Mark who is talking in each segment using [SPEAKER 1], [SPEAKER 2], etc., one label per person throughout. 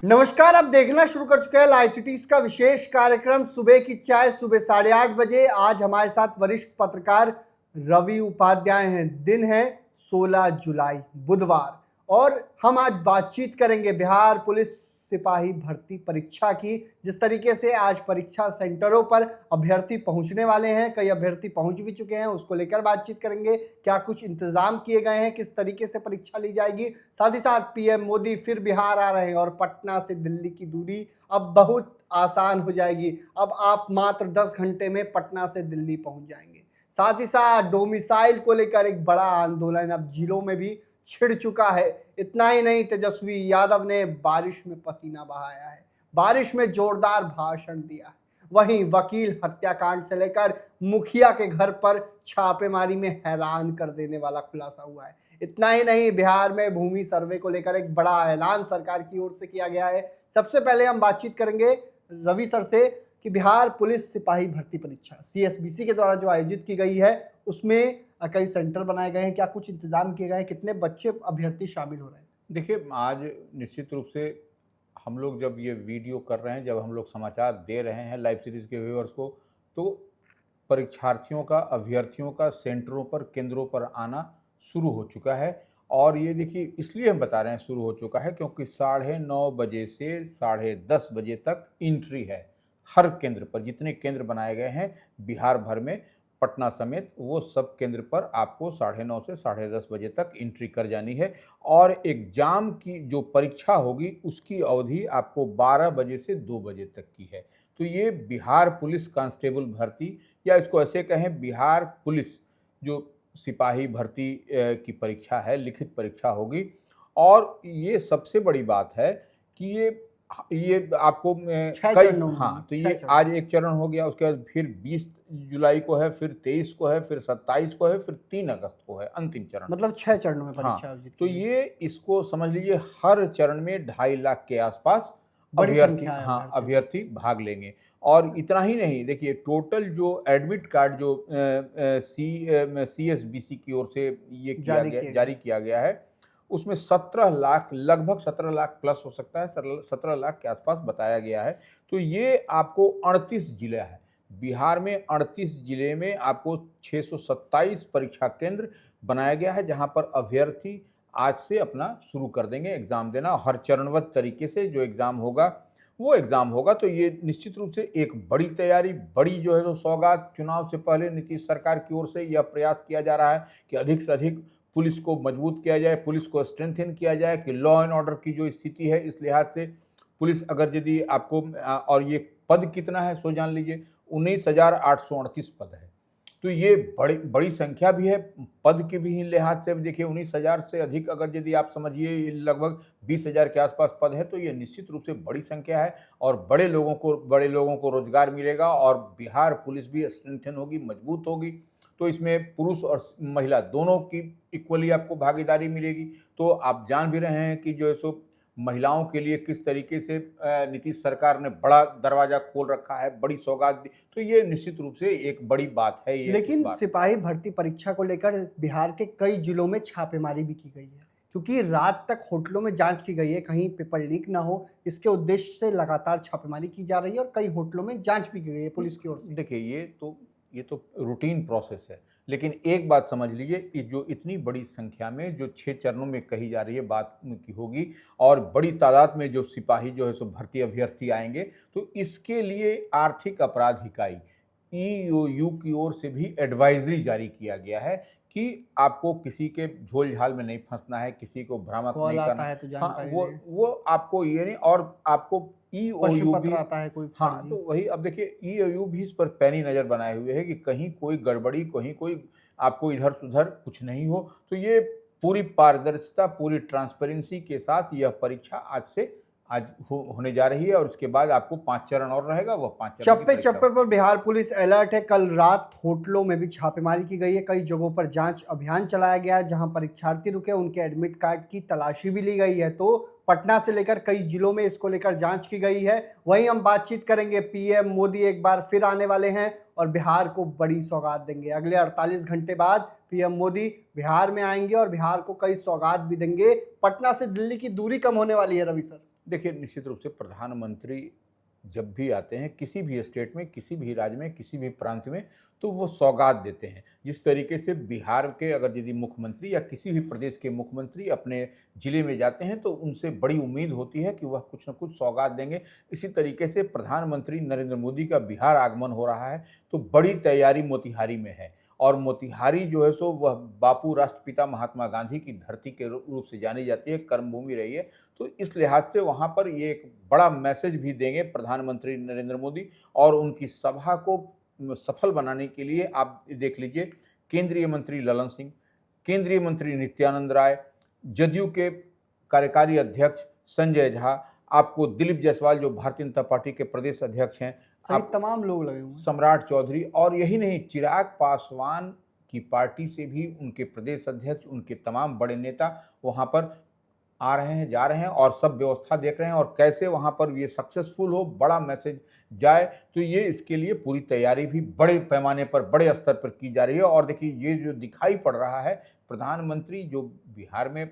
[SPEAKER 1] नमस्कार, आप देखना शुरू कर चुके हैं लाइव सिटीज का विशेष कार्यक्रम सुबह की चाय। सुबह 8:30 बजे आज हमारे साथ वरिष्ठ पत्रकार रवि उपाध्याय हैं। दिन है 16 जुलाई बुधवार और हम आज बातचीत करेंगे बिहार पुलिस सिपाही भर्ती परीक्षा की। जिस तरीके से आज परीक्षा सेंटरों पर अभ्यर्थी पहुंचने वाले हैं, कई अभ्यर्थी पहुंच भी चुके हैं, उसको लेकर बातचीत करेंगे। क्या कुछ इंतजाम किए गए हैं, किस तरीके से परीक्षा ली जाएगी। साथ ही साथ पीएम मोदी फिर बिहार आ रहे हैं और पटना से दिल्ली की दूरी अब बहुत आसान हो जाएगी। अब आप मात्र 10 घंटे में पटना से दिल्ली पहुंच जाएंगे। साथ ही साथ डोमिसाइल को लेकर एक बड़ा आंदोलन अब जिलों में भी छिड़ चुका है। इतना ही नहीं, तेजस्वी यादव ने बारिश में पसीना बहाया है, बारिश में जोरदार भाषण दिया है। वहीं वकील हत्याकांड से लेकर मुखिया के घर पर छापेमारी में हैरान कर देने वाला खुलासा हुआ है। इतना ही नहीं, बिहार में भूमि सर्वे को लेकर एक बड़ा ऐलान सरकार की ओर से किया गया है। सबसे पहले हम बातचीत करेंगे रवि सर से कि बिहार पुलिस सिपाही भर्ती परीक्षा सीएसबीसी के द्वारा जो आयोजित की गई है, उसमें कई सेंटर बनाए गए हैं। क्या कुछ इंतजाम किए गए हैं, कितने बच्चे अभ्यर्थी शामिल हो रहे हैं?
[SPEAKER 2] देखिए, आज निश्चित रूप से हम लोग जब ये वीडियो कर रहे हैं, जब हम लोग समाचार दे रहे हैं लाइव सीरीज़ के व्यूअर्स को, तो परीक्षार्थियों का, अभ्यर्थियों का सेंटरों पर, केंद्रों पर आना शुरू हो चुका है। और ये देखिए, इसलिए हम बता रहे हैं शुरू हो चुका है क्योंकि 9:30 बजे से 10:30 बजे तक एंट्री है। हर केंद्र पर जितने केंद्र बनाए गए हैं बिहार भर में, पटना समेत, वो सब केंद्र पर आपको 9:30 से 10:30 बजे तक एंट्री कर जानी है। और एग्ज़ाम की जो परीक्षा होगी उसकी अवधि आपको 12 बजे से 2 बजे तक की है। तो ये बिहार पुलिस कांस्टेबल भर्ती, या इसको ऐसे कहें बिहार पुलिस जो सिपाही भर्ती की परीक्षा है, लिखित परीक्षा होगी। और ये सबसे बड़ी बात है कि ये आपको कई, हाँ, तो ये आज एक चरण हो गया, उसके बाद फिर 20 जुलाई को है, फिर 23 को है, फिर 27 को है, फिर 3 अगस्त को है अंतिम चरण।
[SPEAKER 1] मतलब 6 चरणों में परीक्षा।
[SPEAKER 2] हाँ, तो ये इसको समझ लीजिए हर चरण में 2.5 लाख के आसपास अभ्यर्थी, हाँ, अभ्यर्थी भाग लेंगे। और इतना ही नहीं, देखिए टोटल जो एडमिट कार्ड जो सीएसबीसी की ओर से ये जारी किया गया है, उसमें 17 लाख, लगभग 17 लाख प्लस हो सकता है, 17 लाख के आसपास बताया गया है। तो ये आपको 38 जिले हैं बिहार में, 38 जिले में आपको 627 परीक्षा केंद्र बनाया गया है, जहां पर अभ्यर्थी आज से अपना शुरू कर देंगे एग्ज़ाम देना। हर चरणबद्ध तरीके से जो एग्ज़ाम होगा वो एग्ज़ाम होगा। तो ये निश्चित रूप से एक बड़ी तैयारी, बड़ी जो है तो सौगात चुनाव से पहले नीतीश सरकार की ओर से यह प्रयास किया जा रहा है कि अधिक से अधिक पुलिस को मजबूत किया जाए, पुलिस को स्ट्रेंथन किया जाए, कि लॉ एंड ऑर्डर की जो स्थिति है इस लिहाज से पुलिस, अगर यदि आपको और ये पद कितना है सो जान लीजिए, 19,838 पद है। तो ये बड़ी संख्या भी है, पद के भी लिहाज से देखिए 19,000 से अधिक, अगर यदि आप समझिए लगभग 20,000 के आसपास पद है, तो ये निश्चित रूप से बड़ी संख्या है। और बड़े लोगों को रोजगार मिलेगा और बिहार पुलिस भी स्ट्रेंथन होगी, मजबूत होगी। तो इसमें पुरुष और महिला दोनों की इक्वली आपको भागीदारी मिलेगी। तो आप जान भी रहे हैं कि जो है सो महिलाओं के लिए किस तरीके से नीतीश सरकार ने बड़ा दरवाजा खोल रखा है, बड़ी सौगात दी। तो ये निश्चित रूप से एक बड़ी बात है ये।
[SPEAKER 1] लेकिन सिपाही भर्ती परीक्षा को लेकर बिहार के कई जिलों में छापेमारी भी की गई है, क्योंकि रात तक होटलों में जांच की गई है, कहीं पेपर लीक ना हो, इसके उद्देश्य से लगातार छापेमारी की जा रही है और कई होटलों में जांच भी की गई है पुलिस की ओर से।
[SPEAKER 2] देखिए, ये तो रूटीन प्रोसेस है। लेकिन एक बात समझ लीजिए, जो इतनी बड़ी संख्या में जो 6 चरणों में कही जा रही है बात की होगी, और बड़ी तादाद में जो सिपाही जो है सो भर्ती अभ्यर्थी आएंगे, तो इसके लिए आर्थिक अपराध इकाई ईओयू की ओर से भी एडवाइजरी जारी किया गया है कि आपको किसी के झोल झाल में नहीं फंसना है, किसी को भ्रामक नहीं करना है। तो हाँ, वो आपको ये नहीं, और आपको ईओयू भी आता है कोई। हाँ, तो वही, अब देखिए ईओयू भी इस पर पैनी नज़र बनाए हुए है कि कहीं कोई गड़बड़ी, कहीं कोई आपको इधर सुधर कुछ नहीं हो। तो ये पूरी पारदर्शिता, पूरी ट्रांसपेरेंसी के साथ यह परीक्षा आज होने जा रही है। और उसके बाद आपको 5 चरण और रहेगा, वो 5 चरण
[SPEAKER 1] चप्पे चप्पे पर बिहार पुलिस अलर्ट है। कल रात होटलों में भी छापेमारी की गई है, कई जगहों पर जांच अभियान चलाया गया है, जहां परीक्षार्थी रुके उनके एडमिट कार्ड की तलाशी भी ली गई है। तो पटना से लेकर कई जिलों में इसको लेकर जांच की गई है। वहीं हम बातचीत करेंगे, पीएम मोदी एक बार फिर आने वाले हैं और बिहार को बड़ी सौगात देंगे। अगले 48 घंटे बाद पीएम मोदी बिहार में आएंगे और बिहार को कई सौगात भी देंगे। पटना से दिल्ली की दूरी कम होने वाली है रवि सर।
[SPEAKER 2] देखिए, निश्चित रूप से प्रधानमंत्री जब भी आते हैं किसी भी स्टेट में, किसी भी राज्य में, किसी भी प्रांत में, तो वो सौगात देते हैं। जिस तरीके से बिहार के अगर यदि मुख्यमंत्री या किसी भी प्रदेश के मुख्यमंत्री अपने ज़िले में जाते हैं तो उनसे बड़ी उम्मीद होती है कि वह कुछ न कुछ सौगात देंगे। इसी तरीके से प्रधानमंत्री नरेंद्र मोदी का बिहार आगमन हो रहा है, तो बड़ी तैयारी मोतिहारी में है। और मोतिहारी जो है सो वह बापू राष्ट्रपिता महात्मा गांधी की धरती के रूप से जानी जाती है, कर्मभूमि रही है। तो इस लिहाज से वहाँ पर ये एक बड़ा मैसेज भी देंगे प्रधानमंत्री नरेंद्र मोदी, और उनकी सभा को सफल बनाने के लिए आप देख लीजिए, केंद्रीय मंत्री ललन सिंह, केंद्रीय मंत्री नित्यानंद राय, जदयू के कार्यकारी अध्यक्ष संजय झा, आपको दिलीप जायसवाल जो भारतीय जनता पार्टी के प्रदेश अध्यक्ष हैं,
[SPEAKER 1] सहित तमाम लोग लगे हुए हैं।
[SPEAKER 2] सम्राट चौधरी, और यही नहीं, चिराग पासवान की पार्टी से भी उनके प्रदेश अध्यक्ष, उनके तमाम बड़े नेता वहाँ पर आ रहे हैं, जा रहे हैं और सब व्यवस्था देख रहे हैं और कैसे वहाँ पर ये सक्सेसफुल हो, बड़ा मैसेज जाए। तो ये इसके लिए पूरी तैयारी भी बड़े पैमाने पर, बड़े स्तर पर की जा रही है। और देखिए, ये जो दिखाई पड़ रहा है, प्रधानमंत्री जो बिहार में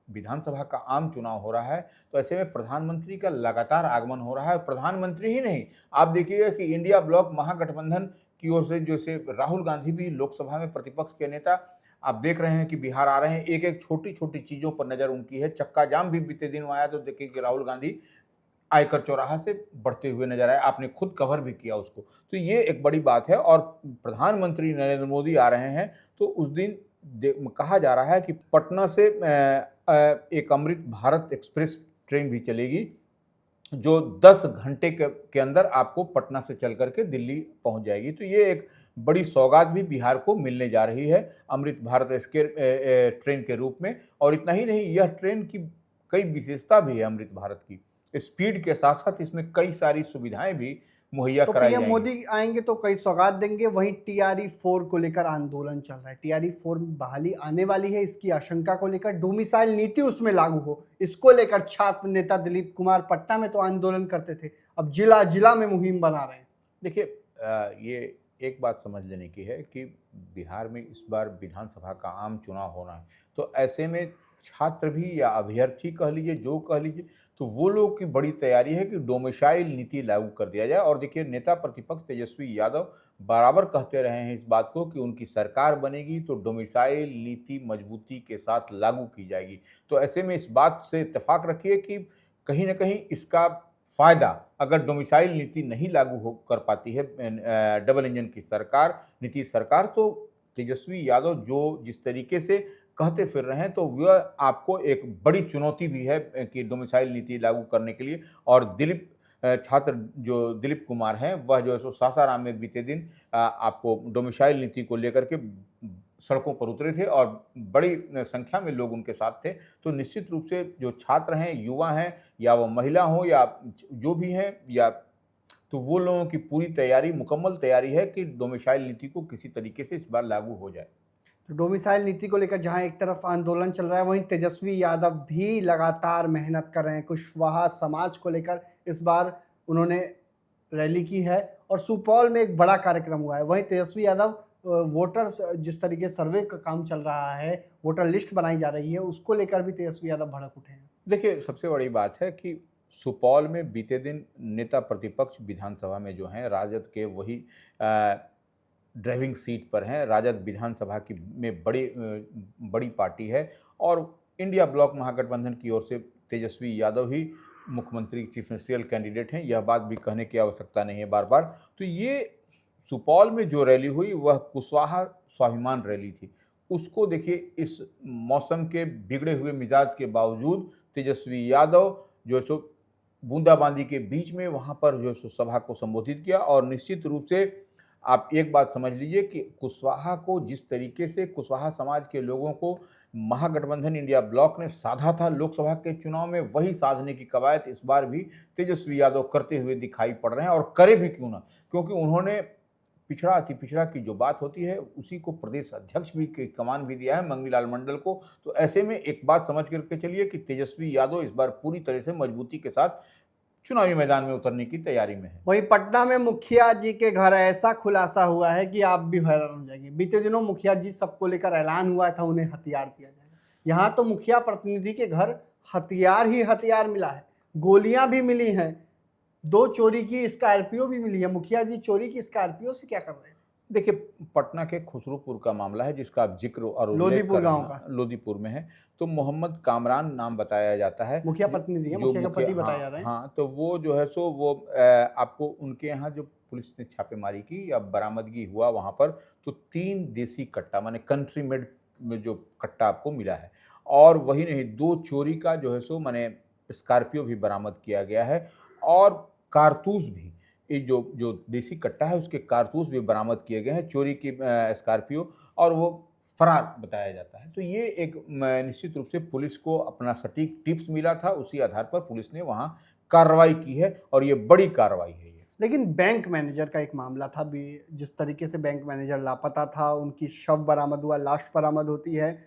[SPEAKER 2] विधानसभा का आम चुनाव हो रहा है, तो ऐसे में प्रधानमंत्री का लगातार आगमन हो रहा है। प्रधानमंत्री ही नहीं, आप देखिएगा कि इंडिया ब्लॉक महागठबंधन की ओर से जैसे राहुल गांधी भी लोकसभा में प्रतिपक्ष के नेता आप देख रहे हैं कि बिहार आ रहे हैं। एक एक छोटी छोटी चीज़ों पर नज़र उनकी है। चक्का जाम भी बीते दिन आया तो देखिए कि राहुल गांधी आयकर चौराहा से बढ़ते हुए नजर आए, आपने खुद कवर भी किया उसको। तो ये एक बड़ी बात है। और प्रधानमंत्री नरेंद्र मोदी आ रहे हैं तो उस दिन कहा जा रहा है कि पटना से एक अमृत भारत एक्सप्रेस ट्रेन भी चलेगी, जो 10 घंटे के अंदर आपको पटना से चल करके दिल्ली पहुंच जाएगी। तो ये एक बड़ी सौगात भी बिहार को मिलने जा रही है अमृत भारत ट्रेन के रूप में। और इतना ही नहीं, यह ट्रेन की कई विशेषता भी है अमृत भारत की। स्पीड के साथ साथ इसमें कई सारी सुविधाएं भी मुहैया कराई
[SPEAKER 1] पीएम
[SPEAKER 2] जाएंगी।
[SPEAKER 1] मोदी आएंगे तो कई सौगात देंगे। वहीं टीआरई 4 को लेकर आंदोलन चल रहा है। टीआरई 4 में बहाली आने वाली है, इसकी आशंका को लेकर डोमिसाइल नीति उसमें लागू हो, इसको लेकर छात्र नेता दिलीप कुमार पटना में तो आंदोलन करते थे, अब जिला जिला में मुहिम बना रहे हैं।
[SPEAKER 2] देखिए, ये एक बात समझ लेने की है कि बिहार में इस बार विधानसभा का आम चुनाव होना है, तो ऐसे में छात्र भी या अभ्यर्थी कह लीजिए, जो कह लीजिए, तो वो लोग की बड़ी तैयारी है कि डोमिसाइल नीति लागू कर दिया जाए। और देखिए, नेता प्रतिपक्ष तेजस्वी यादव बराबर कहते रहे हैं इस बात को कि उनकी सरकार बनेगी तो डोमिसाइल नीति मजबूती के साथ लागू की जाएगी। तो ऐसे में इस बात से इत्तेफाक रखिए कि कहीं ना कहीं इसका फायदा, अगर डोमिसाइल नीति नहीं लागू हो कर पाती है डबल इंजन की सरकार, नीतीश सरकार, तो तेजस्वी यादव जो जिस तरीके से कहते फिर रहे हैं, तो वह आपको एक बड़ी चुनौती भी है कि डोमिसाइल नीति लागू करने के लिए। और छात्र जो दिलीप कुमार हैं, वह जो है सो सासाराम में बीते दिन आपको डोमिसाइल नीति को लेकर के सड़कों पर उतरे थे और बड़ी संख्या में लोग उनके साथ थे। तो निश्चित रूप से जो छात्र हैं, युवा हैं, या वो महिला हो या जो भी हैं, या तो वो लोगों की पूरी तैयारी, मुकम्मल तैयारी है कि डोमिसाइल नीति को किसी तरीके से इस बार लागू हो जाए।
[SPEAKER 1] तो डोमिसाइल नीति को लेकर जहां एक तरफ आंदोलन चल रहा है, वहीं तेजस्वी यादव भी लगातार मेहनत कर रहे हैं। कुशवाहा समाज को लेकर इस बार उन्होंने रैली की है और सुपौल में एक बड़ा कार्यक्रम हुआ है। वहीं तेजस्वी यादव वोटर्स, जिस तरीके सर्वे का काम चल रहा है, वोटर लिस्ट बनाई जा रही है, उसको लेकर भी तेजस्वी यादव भड़क उठे हैं।
[SPEAKER 2] देखिए, सबसे बड़ी बात है कि सुपौल में बीते दिन नेता प्रतिपक्ष विधानसभा में जो हैं, राजद के वही ड्राइविंग सीट पर हैं। राजद विधानसभा की में बड़ी पार्टी है और इंडिया ब्लॉक महागठबंधन की ओर से तेजस्वी यादव ही मुख्यमंत्री चीफ मिनिस्टरियल कैंडिडेट हैं। यह बात भी कहने की आवश्यकता नहीं है बार बार। तो ये सुपौल में जो रैली हुई वह कुशवाहा स्वाभिमान रैली थी। उसको देखिए, इस मौसम के बिगड़े हुए मिजाज के बावजूद तेजस्वी यादव जो सो बूंदाबांदी के बीच में वहाँ पर जो सो सभा को संबोधित किया। और निश्चित रूप से आप एक बात समझ लीजिए कि कुशवाहा को जिस तरीके से कुशवाहा समाज के लोगों को महागठबंधन इंडिया ब्लॉक ने साधा था लोकसभा के चुनाव में, वही साधने की कवायद इस बार भी तेजस्वी यादव करते हुए दिखाई पड़ रहे हैं। और करे भी क्यों ना, क्योंकि उन्होंने पिछड़ा अति पिछड़ा की जो बात होती है उसी को प्रदेश अध्यक्ष भी की कमान भी दिया है मंगीलाल मंडल को। तो ऐसे में एक बात समझ करके चलिए कि तेजस्वी यादव इस बार पूरी तरह से मजबूती के साथ चुनावी मैदान में उतरने की तैयारी में है।
[SPEAKER 1] वहीं पटना में मुखिया जी के घर ऐसा खुलासा हुआ है कि आप भी हैरान हो जाएंगे। बीते दिनों मुखिया जी सबको लेकर ऐलान हुआ था, उन्हें हथियार दिया जाएगा। यहाँ तो मुखिया प्रतिनिधि के घर हथियार ही हथियार मिला है। गोलियां भी मिली हैं, 2 चोरी की स्कॉर्पियो भी मिली है। मुखिया जी चोरी की स्कॉर्पियो से क्या कर रहे हैं?
[SPEAKER 2] देखिए, पटना के खुसरूपुर का मामला है जिसका आप जिक्र और उल्लेख
[SPEAKER 1] लोदीपुर
[SPEAKER 2] कर रहे
[SPEAKER 1] गांव
[SPEAKER 2] हैं,
[SPEAKER 1] का
[SPEAKER 2] लोदीपुर में है। तो मोहम्मद कामरान नाम बताया जाता है,
[SPEAKER 1] मुखिया पत्नी दी है,
[SPEAKER 2] जो
[SPEAKER 1] मुखिया का
[SPEAKER 2] मुखिया,
[SPEAKER 1] पति बताया जा
[SPEAKER 2] हाँ
[SPEAKER 1] रहे हैं।
[SPEAKER 2] हाँ, तो वो जो है सो वो आपको उनके यहाँ जो पुलिस ने छापेमारी की या बरामदगी हुआ वहाँ पर, तो 3 देसी कट्टा माने कंट्री मेड में जो कट्टा आपको मिला है, और वही नहीं 2 चोरी का जो है सो माने स्कॉर्पियो भी बरामद किया गया है, और कारतूस भी, ये जो जो देसी कट्टा है उसके कारतूस भी बरामद किए गए हैं, चोरी की स्कॉर्पियो, और वो फरार बताया जाता है। तो ये एक निश्चित रूप से पुलिस को अपना सटीक टिप्स मिला था, उसी आधार पर पुलिस ने वहाँ कार्रवाई की है, और ये बड़ी कार्रवाई है ये।
[SPEAKER 1] लेकिन बैंक मैनेजर का एक मामला था भी, जिस तरीके से बैंक मैनेजर लापता था, उनकी शव बरामद हुआ, लाश बरामद होती है,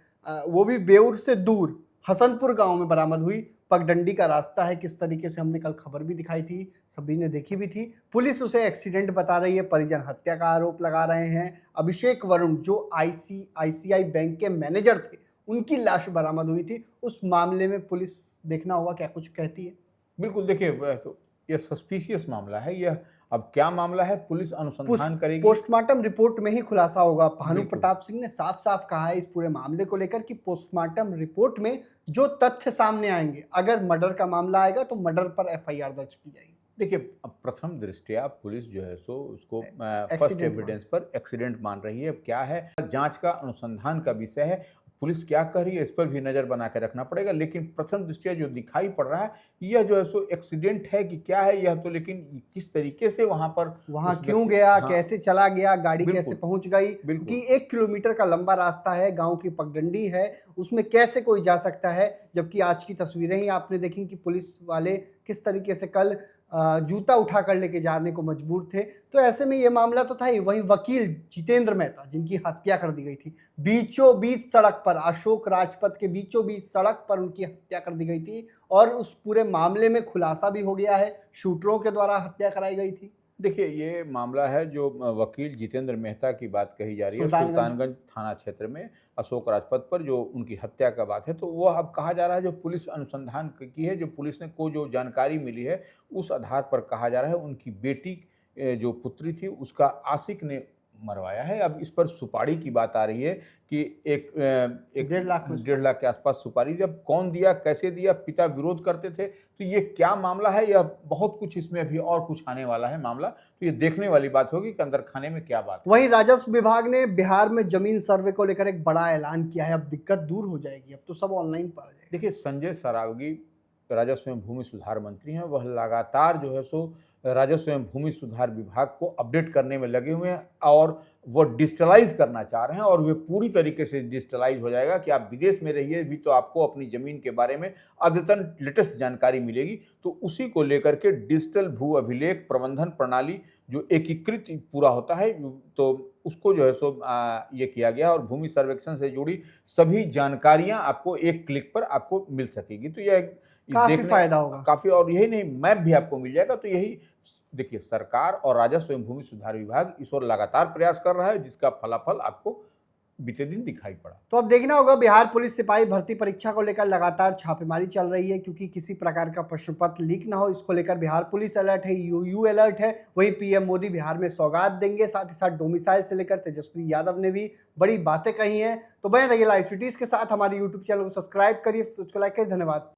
[SPEAKER 1] वो भी बेउर से दूर हसनपुर गांव में बरामद हुई। पगडंडी का रास्ता है, किस तरीके से हमने कल खबर भी दिखाई थी, सभी ने देखी भी थी। पुलिस उसे एक्सीडेंट बता रही है, परिजन हत्या का आरोप लगा रहे हैं। अभिषेक वरुण जो आईसीआईसीआई बैंक के मैनेजर थे, उनकी लाश बरामद हुई थी। उस मामले में पुलिस देखना होगा क्या कुछ कहती है।
[SPEAKER 2] बिल्कुल, देखिए वह तो ये सस्पिशियस मामला है। यह अब क्या मामला है पुलिस अनुसंधान करेगी।
[SPEAKER 1] पोस्टमार्टम रिपोर्ट में ही खुलासा होगा। भानु
[SPEAKER 2] बिल्कुल।
[SPEAKER 1] प्रताप सिंह ने साफ साफ कहा है इस पूरे मामले को लेकर कि पोस्टमार्टम रिपोर्ट में जो तथ्य सामने आएंगे, अगर मर्डर का मामला आएगा तो मर्डर पर एफआईआर दर्ज की जाएगी।
[SPEAKER 2] देखिए, अब प्रथम दृष्टया पुलिस जो है सो उसको फर्स्ट
[SPEAKER 1] एक्सीडेंट
[SPEAKER 2] एविडेंस पर एक्सीडेंट मान रही है। अब क्या है, जांच का अनुसंधान का विषय है, पुलिस क्या कर रही है इस पर भी नजर बना के रखना पड़ेगा। लेकिन प्रथम दृष्टया जो दिखाई पड़ रहा है, यह जो है सो एक्सीडेंट है कि क्या है यह तो, लेकिन किस तरीके से वहां पर
[SPEAKER 1] वहां
[SPEAKER 2] उस
[SPEAKER 1] क्यों
[SPEAKER 2] व्यक्ति-
[SPEAKER 1] गया,
[SPEAKER 2] हाँ,
[SPEAKER 1] कैसे चला गया, गाड़ी
[SPEAKER 2] बिल्कुल,
[SPEAKER 1] कैसे पहुंच गई,
[SPEAKER 2] बिल्कुल।
[SPEAKER 1] कि 1 किलोमीटर का लंबा रास्ता है, गांव की पगडंडी है, उसमें कैसे कोई जा सकता है। जबकि आज की तस्वीरें ही आपने देखी कि पुलिस वाले किस तरीके से कल जूता उठा कर लेके जाने को मजबूर थे। तो ऐसे में ये मामला तो था ही। वहीं वकील जितेंद्र मेहता, जिनकी हत्या कर दी गई थी, बीचों बीच सड़क पर, अशोक राजपथ के बीचों बीच सड़क पर उनकी हत्या कर दी गई थी, और उस पूरे मामले में खुलासा भी हो गया है, शूटरों के द्वारा हत्या कराई गई थी।
[SPEAKER 2] देखिए, ये मामला है जो वकील जितेंद्र मेहता की बात कही जा रही है,
[SPEAKER 1] सुल्तानगंज।
[SPEAKER 2] सुल्तानगंज थाना क्षेत्र में अशोक राजपथ पर जो उनकी हत्या का बात है, तो वो अब कहा जा रहा है जो पुलिस अनुसंधान की है, जो पुलिस ने को जो जानकारी मिली है उस आधार पर कहा जा रहा है उनकी बेटी जो पुत्री थी उसका आशिक ने मरवाया है। अब इस पर सुपारी की बात आ रही है कि एक
[SPEAKER 1] 1.5 लाख में
[SPEAKER 2] 1.5 लाख के आसपास सुपारी दी। अब कौन दिया, कैसे दिया, पिता विरोध करते थे, तो ये क्या मामला है, यह बहुत कुछ इसमें अभी और कुछ आने वाला है मामला, तो ये देखने वाली बात होगी कि अंदर खाने में क्या बात है।
[SPEAKER 1] वहीं राजस्व विभाग ने बिहार में जमीन सर्वे को लेकर एक बड़ा ऐलान किया है। अब दिक्कत दूर हो जाएगी, अब तो सब ऑनलाइन पर आ जाएगा।
[SPEAKER 2] देखिए, संजय सरावगी राजस्व एवं भूमि सुधार मंत्री हैं, वह लगातार जो है सो राजस्व एवं भूमि सुधार विभाग को अपडेट करने में लगे हुए हैं, और वह डिजिटलाइज करना चाह रहे हैं, और वे पूरी तरीके से डिजिटलाइज हो जाएगा कि आप विदेश में रहिए भी तो आपको अपनी ज़मीन के बारे में अद्यतन लेटेस्ट जानकारी मिलेगी। तो उसी को लेकर के डिजिटल भू अभिलेख प्रबंधन प्रणाली जो एकीकृत पूरा होता है, तो उसको जो है सो ये किया गया, और भूमि सर्वेक्षण से जुड़ी सभी जानकारियां आपको एक क्लिक पर आपको मिल सकेगी। तो यह
[SPEAKER 1] काफी
[SPEAKER 2] देखने
[SPEAKER 1] फायदा होगा।
[SPEAKER 2] काफी, और यही नहीं, मैप भी आपको मिल जाएगा। तो यही देखिए, सरकार और राजस्व एवं भूमि सुधार विभाग इस ओर लगातार प्रयास कर रहा है, जिसका फलाफल आपको बीते दिन दिखाई पड़ा।
[SPEAKER 1] तो अब देखना होगा। बिहार पुलिस सिपाही भर्ती परीक्षा को लेकर लगातार छापेमारी चल रही है, क्योंकि किसी प्रकार का प्रश्न पत्र लीक ना हो, इसको लेकर बिहार पुलिस अलर्ट है, यूयू अलर्ट है। वहीं पीएम मोदी बिहार में सौगात देंगे, साथ ही साथ डोमिसाइल से लेकर तेजस्वी यादव ने भी बड़ी बातें कही हैं। तो बने रहिए लाइव सिटीज के साथ, हमारे यूट्यूब चैनल को सब्सक्राइब करिए, उसको लाइक करिए। धन्यवाद।